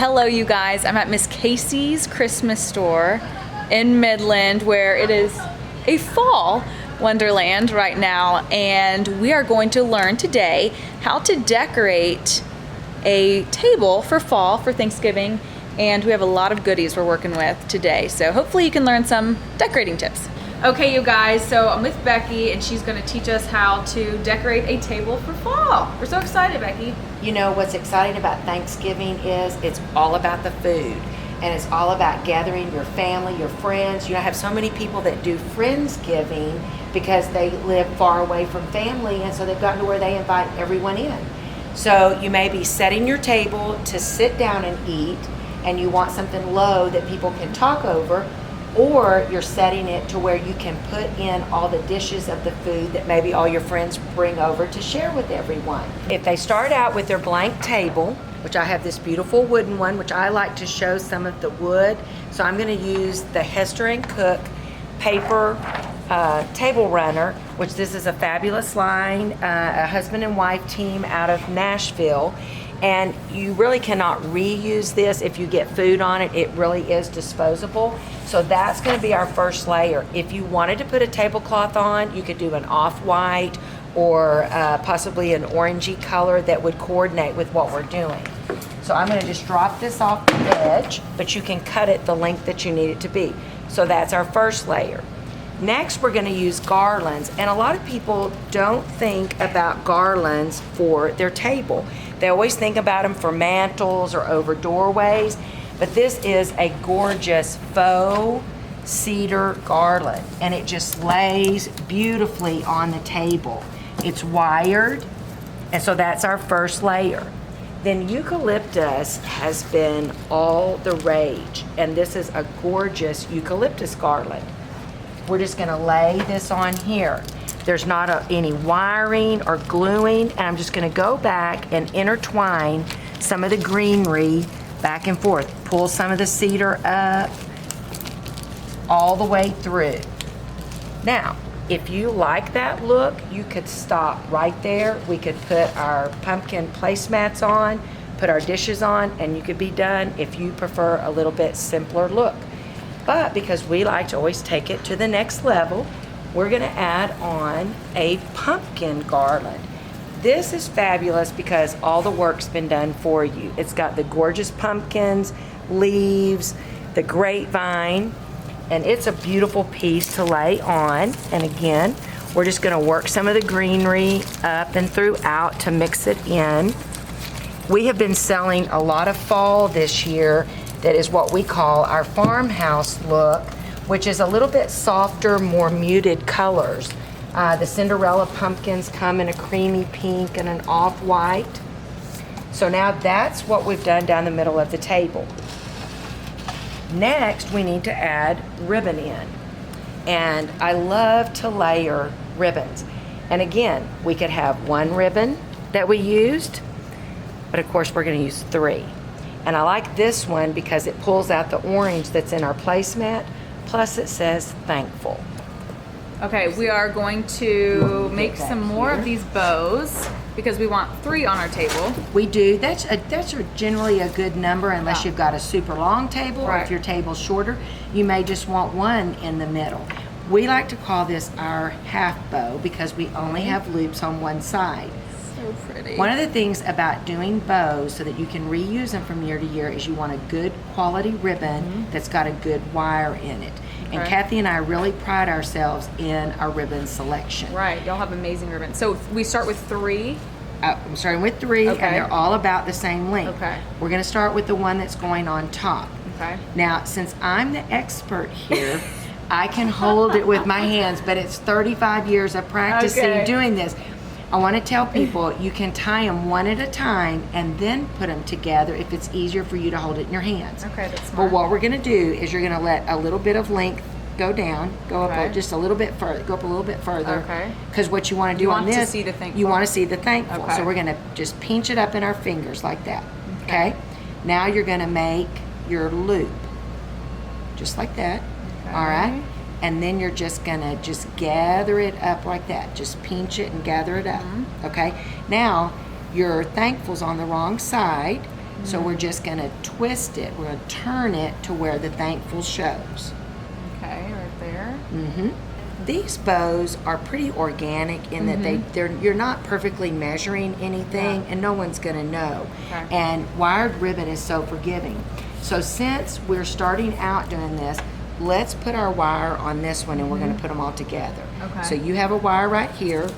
Hello you guys, I'm at Miss Cayce's Christmas store in Midland where it is a fall wonderland right now, and we are going to learn today how to decorate a table for fall for Thanksgiving, and we have a lot of goodies we're working with today, so hopefully you can learn some decorating tips. Okay you guys, so I'm with Becky and she's going to teach us how to decorate a table for fall. We're so excited, Becky. You know what's exciting about Thanksgiving is it's all about the food, and it's all about gathering your family, your friends. You know, I have so many people that do Friendsgiving because they live far away from family, and so they've gotten to where they invite everyone in. So you may be setting your table to sit down and eat, and you want something low that people can talk over, or you're setting it to where you can put in all the dishes of the food that maybe all your friends bring over to share with everyone. If they start out with their blank table, which I have this beautiful wooden one, which I like to show some of the wood, so I'm going to use the Hester & Cook paper table runner, which this is a fabulous line, a husband and wife team out of Nashville. And you really cannot reuse this. If you get food on it, it really is disposable. So that's going to be our first layer. If you wanted to put a tablecloth on, you could do an off-white or possibly an orangey color that would coordinate with what we're doing. So I'm going to just drop this off the edge, but you can cut it the length that you need it to be. So that's our first layer. Next, we're going to use garlands, and a lot of people don't think about garlands for their table. They always think about them for mantles or over doorways, but this is a gorgeous faux cedar garland, and it just lays beautifully on the table. It's wired, and so that's our first layer. Then eucalyptus has been all the rage, and this is a gorgeous eucalyptus garland. We're just going to lay this on here. There's not any wiring or gluing, and I'm just going to go back and intertwine some of the greenery back and forth. Pull some of the cedar up all the way through. Now, if you like that look, you could stop right there. We could put our pumpkin placemats on, put our dishes on, and you could be done if you prefer a little bit simpler look. But because we like to always take it to the next level, we're going to add on a pumpkin garland. This is fabulous because all the work's been done for you. It's got the gorgeous pumpkins, leaves, the grapevine, and it's a beautiful piece to lay on. And again, we're just going to work some of the greenery up and throughout to mix it in. We have been selling a lot of fall this year. That is what we call our farmhouse look, which is a little bit softer, more muted colors. The Cinderella pumpkins come in a creamy pink and an off-white. So now that's what we've done down the middle of the table. Next, we need to add ribbon in. And I love to layer ribbons. And again, we could have one ribbon that we used, but of course we're going to use 3. And I like this one because it pulls out the orange that's in our placemat, plus it says thankful. Okay, we are going to make some more of these bows because we want 3 on our table. We do. That's generally a good number unless you've got a super long table, or if your table's shorter, you may just want 1 in the middle. We like to call this our half bow because we only have loops on one side. So pretty. One of the things about doing bows so that you can reuse them from year to year is you want a good quality ribbon that's got a good wire in it. And Kathy and I really pride ourselves in our ribbon selection. Right, y'all have amazing ribbons. So we start with 3. I'm starting with 3, and they're all about the same length. Okay. We're going to start with the one that's going on top. Okay. Now, since I'm the expert here, I can hold it with my hands, but it's 35 years of practicing doing this. I want to tell people you can tie them one at a time and then put them together if it's easier for you to hold it in your hands. Okay, that's smart. But what we're going to do is you're going to let a little bit of length go down, go up just a little bit further, go up a little bit further. Okay. Because what you want to do on this, you want to see the thankful. Okay. So we're going to just pinch it up in our fingers like that. Okay. Now you're going to make your loop, just like that. Okay. All right. And then you're just gonna gather it up like that. Just pinch it and gather it up. Okay. Now your thankful's on the wrong side. So we're just gonna twist it. We're gonna turn it to where the thankful shows. Okay, right there. These bows are pretty organic in that you're not perfectly measuring anything, and no one's gonna know. Okay. And wired ribbon is so forgiving. So since we're starting out doing this, let's put our wire on this one, and we're gonna put them all together. Okay. So you have a wire right here.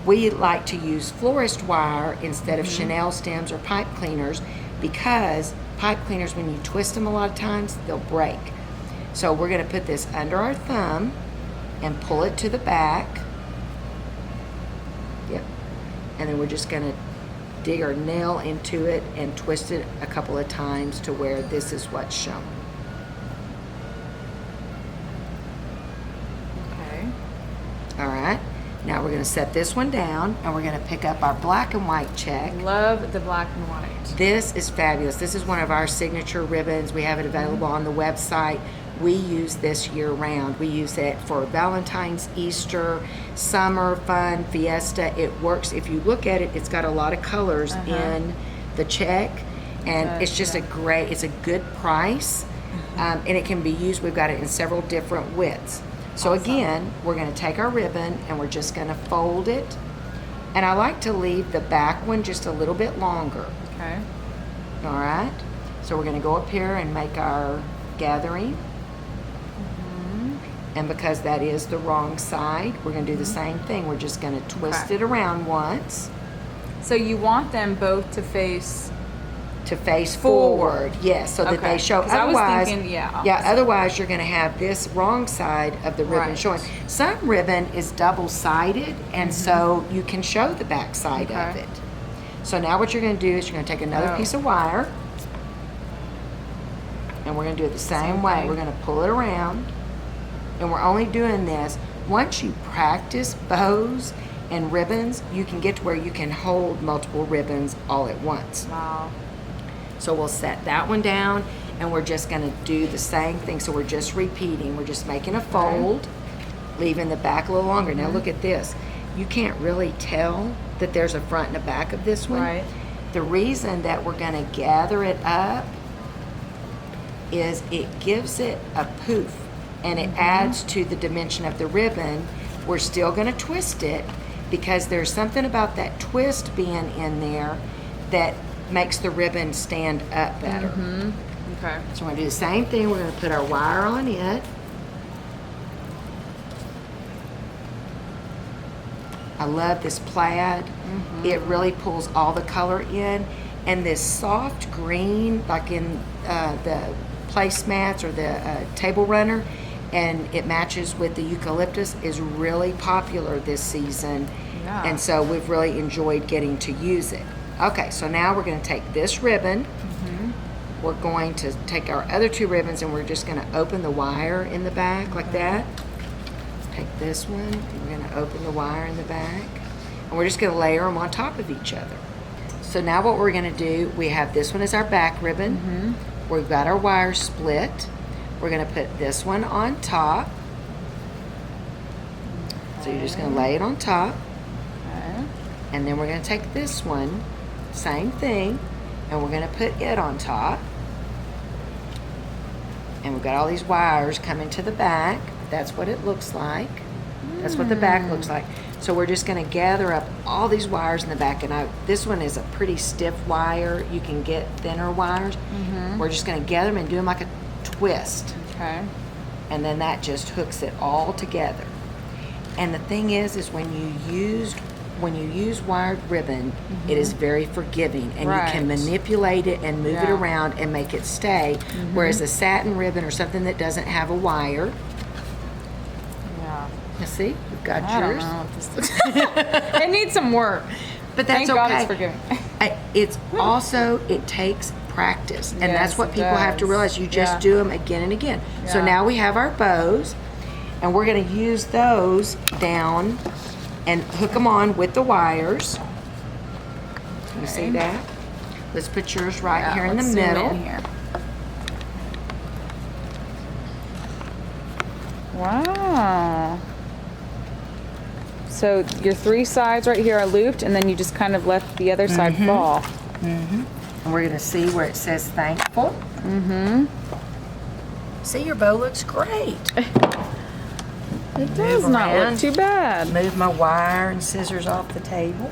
We like to use florist wire instead of Chanel stems or pipe cleaners, because pipe cleaners, when you twist them a lot of times, they'll break. So we're gonna put this under our thumb and pull it to the back. Yep. And then we're just gonna dig our nail into it and twist it a couple of times to where this is what's shown. Okay. All right. Now we're gonna set this one down, and we're gonna pick up our black and white check. Love the black and white. This is fabulous. This is one of our signature ribbons. We have it available on the website. We use this year round. We use it for Valentine's, Easter, summer, fun, fiesta. It works. If you look at it, it's got a lot of colors in the check, and it's just it's a good price, and it can be used. We've got it in several different widths. So again, we're gonna take our ribbon and we're just gonna fold it. And I like to leave the back one just a little bit longer. Okay. All right. So we're gonna go up here and make our gathering. And because that is the wrong side, we're gonna do the same thing. We're just gonna twist it around once So you want them both to face to face forward. Yes, so that they show. 'Cause I was Otherwise, thinking, otherwise you're gonna have this wrong side of the ribbon Right. showing. Some ribbon is double-sided, and so you can show the back side of Okay. it. So now what you're gonna do is you're gonna take another piece of wire, and we're gonna do it the same way. thing. We're gonna pull it around, and we're only doing this once you practice bows and ribbons. You can get to where you can hold multiple ribbons all at once. Wow. So we'll set that one down, and we're just gonna do the same thing. So we're just repeating. We're just making a fold, leaving the back a little longer. Now look at this. You can't really tell that there's a front and a back of this one. Right. The reason that we're gonna gather it up is it gives it a poof, and it adds to the dimension of the ribbon. We're still gonna twist it, because there's something about that twist being in there that makes the ribbon stand up better. Okay. So we're gonna do the same thing. We're gonna put our wire on it. I love this plaid. It really pulls all the color in, and this soft green, like in the placemats or the table runner, and it matches with the eucalyptus, is really popular this season. Yeah. And so we've really enjoyed getting to use it. Okay, so now we're going to take this ribbon. We're going to take our other two ribbons, and we're just going to open the wire in the back like that. Take this one, and we're going to open the wire in the back, and we're just going to layer them on top of each other. So now what we're going to do, we have this one as our back ribbon. We've got our wire split. We're going to put this one on top. So you're just going to lay it on top. Okay. And then we're going to take this one, same thing, and we're going to put it on top. And we've got all these wires coming to the back. That's what it looks like. That's what the back looks like. So we're just going to gather up all these wires in the back. And this one is a pretty stiff wire. You can get thinner wires. We're just going to gather them and do them like a twist. Okay. And then that just hooks it all together. And the thing is when you use wired ribbon, it is very forgiving, and you can manipulate it and move it around and make it stay. Whereas a satin ribbon or something that doesn't have a wire, you see, we've got yours. I don't know if this looks it needs some work. But that's Thank okay. God it's forgiving. It's also, it takes practice, and that's Yes, what it people have to does. realize. You just do them again and again. So Yeah. now we have our bows, and we're going to use those down and hook them on with the wires. You see that? Let's put yours right here in the let's zoom middle. in here. Wow. So your three sides right here are looped, and then you just kind of let the other side fall. And we're going to see where it says thankful. Mm-hmm. See, your bow looks great. It does not look too bad. Move my wire and scissors off the table.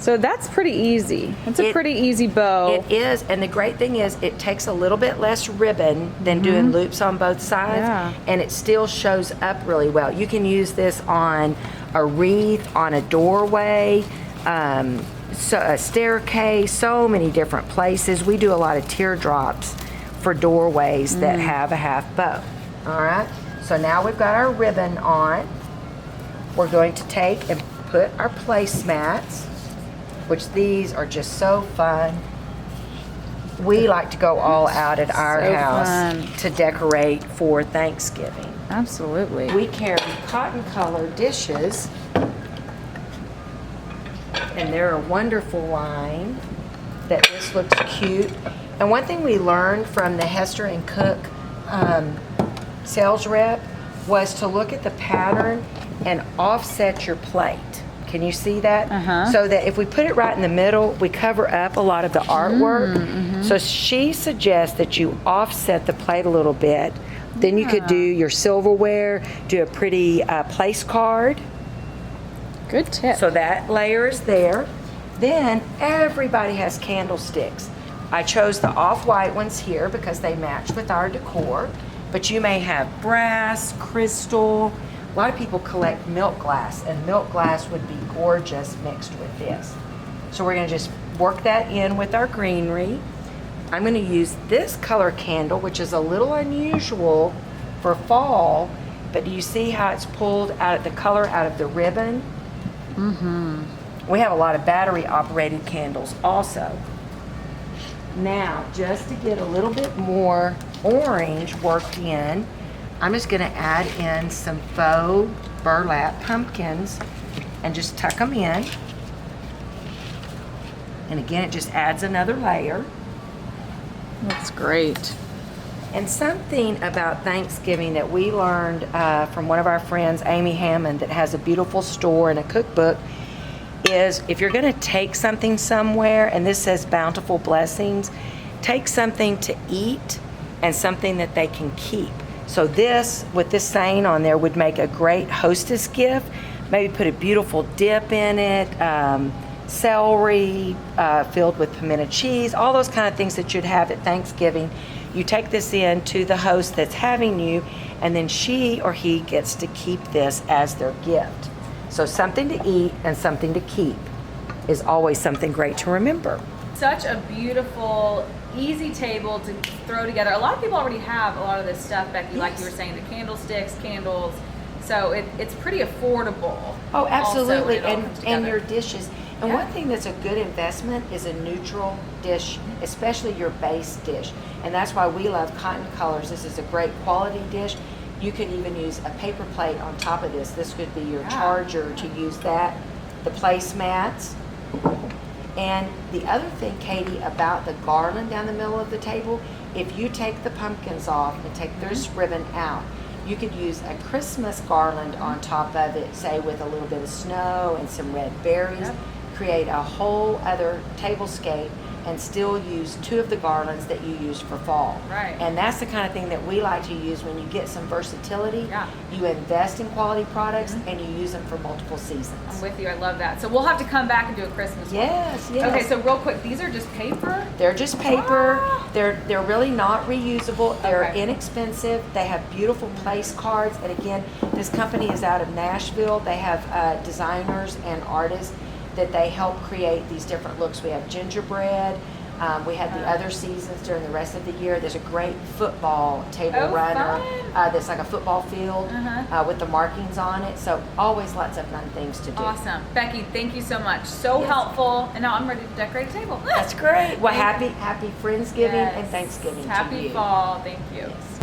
So that's pretty easy. It's a pretty easy bow. It is, and the great thing is it takes a little bit less ribbon than doing loops on both sides, and it still shows up really well. You can use this on a wreath, on a doorway, so a staircase, so many different places. We do a lot of teardrops for doorways that have a half bow. All right, so now we've got our ribbon on. We're going to take and put our placemats, which these are just so fun. We like to go all out at our house to decorate for Thanksgiving. Absolutely. We carry cotton color dishes, and they're a wonderful line that this looks cute. And one thing we learned from the Hester and Cook sales rep was to look at the pattern and offset your plate. Can you see that? So that if we put it right in the middle, we cover up a lot of the artwork. So she suggests that you offset the plate a little bit. Then you could do your silverware, do a pretty place card. Good tip. So that layer is there. Then everybody has candlesticks. I chose the off-white ones here because they match with our decor. But you may have brass, crystal. A lot of people collect milk glass, and milk glass would be gorgeous mixed with this. So we're going to just work that in with our greenery. I'm going to use this color candle, which is a little unusual for fall, but do you see how it's pulled out of the color out of the ribbon? We have a lot of battery operated candles also. Now, just to get a little bit more orange worked in, I'm just going to add in some faux burlap pumpkins and just tuck them in. And again, it just adds another layer. That's great. And something about Thanksgiving that we learned from one of our friends, Amy Hammond, that has a beautiful store and a cookbook, is if you're going to take something somewhere, and this says bountiful blessings, take something to eat and something that they can keep. So this, with this saying on there, would make a great hostess gift. Maybe put a beautiful dip in it, celery filled with pimento cheese, all those kind of things that you'd have at Thanksgiving. You take this in to the host that's having you, and then she or he gets to keep this as their gift. So something to eat and something to keep is always something great to remember. Such a beautiful, easy table to throw together. A lot of people already have a lot of this stuff, Becky, like you were saying, the candlesticks, candles. So it's pretty affordable. Oh, absolutely, also, and your dishes. And one thing that's a good investment is a neutral dish, especially your base dish. And that's why we love Cotton Colors. This is a great quality dish. You could even use a paper plate on top of this. This could be your charger to use that. The placemats. And the other thing, Katie, about the garland down the middle of the table, if you take the pumpkins off and take this ribbon out, you could use a Christmas garland on top of it, say with a little bit of snow and some red berries, create a whole other tablescape and still use two of the garlands that you use for fall. Right. And that's the kind of thing that we like to use when you get some versatility. Yeah. You invest in quality products and you use them for multiple seasons. I'm with you. I love that. So we'll have to come back and do a Christmas one. Yes, yes. Okay, so real quick, these are just paper? They're just paper. Ah. They're really not reusable. They're Okay. inexpensive. They have beautiful place cards. And again, this company is out of Nashville. They have designers and artists that they help create these different looks. We have gingerbread. We had the other seasons during the rest of the year. There's a great football table runner that's like a football field with the markings on it. So always lots of fun things to do. Awesome. Becky, thank you so much. So helpful. And now I'm ready to decorate a table. That's great. Well, happy Friendsgiving Yes. and Thanksgiving to Happy you. fall. Thank you. Yes.